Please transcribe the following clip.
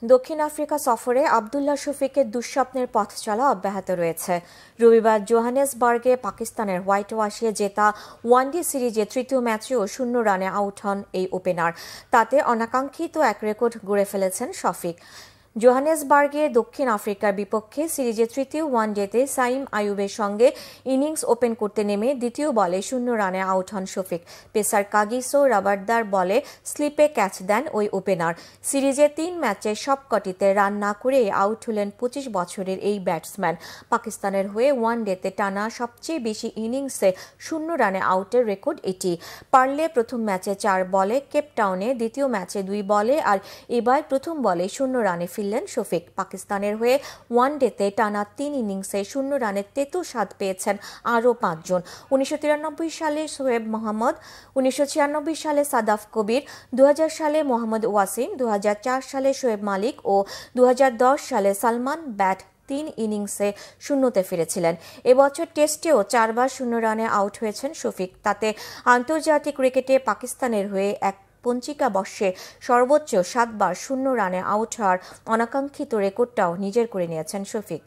দক্ষিণ আফ্রিকা সফরে আব্দুল্লাহ শফিকের দুঃস্বপ্নের পথ চলা অব্যাহত রয়েছে। রবিবার জোহানেসবার্গে পাকিস্তানের হোয়াইট ওয়াশে জেতা ওয়ানডে সিরিজে তৃতীয় ম্যাচেও 0 রানে আউট হন এই ওপেনার। তাতে অনাকাঙ্ক্ষিত এক রেকর্ড গড়ে ফেলেছেন শফিক। জোহানেসবার্গে দক্ষিণ আফ্রিকার বিপক্ষে সিরিজে তৃতীয় ওয়ানডেতে সাইম আইয়ুবের সঙ্গে ইনিংস ওপেন করতে নেমে দ্বিতীয় বলে 0 রানে আউট হন শফিক। পেসার কাগিসো রাবার্দার বলে স্লিপে ক্যাচ দেন ওই ওপেনার। সিরিজে 3 ম্যাচের সবকটিতে রান না করে আউট হলেন 25 বছরের এই ব্যাটসম্যান। পাকিস্তানের হয়ে ওয়ানডেতে টানা সবচেয়ে বেশি ইনিংসে 0 রানে আউটের রেকর্ড এটি। পারলে প্রথম ম্যাচে 4 বলে কেপটাউনে, দ্বিতীয় ম্যাচে 2 বলে আর এবার প্রথম বলে 0 রানে শফিক। পাকিস্তানের হয়ে ওয়ানডেতে টানা 3 ইনিংসে 0 রানের তেতো স্বাদ পেয়েছেন আরও 5 জন। 1993 সালে শোয়েব মোহাম্মদ, 1996 সালে সাদাফ কবির, 2000 সালে মোহাম্মদ ওয়াসিম, 2004 সালে শোয়েব মালিক ও 2010 সালে সালমান ব্যাট 3 ইনিংসে শূন্যতে ফিরেছিলেন। এবছর টেস্টেও 4 বার 0 রানে আউট হয়েছেন শফিক। তাতে আন্তর্জাতিক ক্রিকেটে পাকিস্তানের হয়ে এক পঞ্চিকা বর্ষে সর্বোচ্চ 7 বার 0 রানে আউট হওয়ার অনাকাঙ্ক্ষিত রেকর্ডটাও নিজের করে নিয়েছেন শফিক।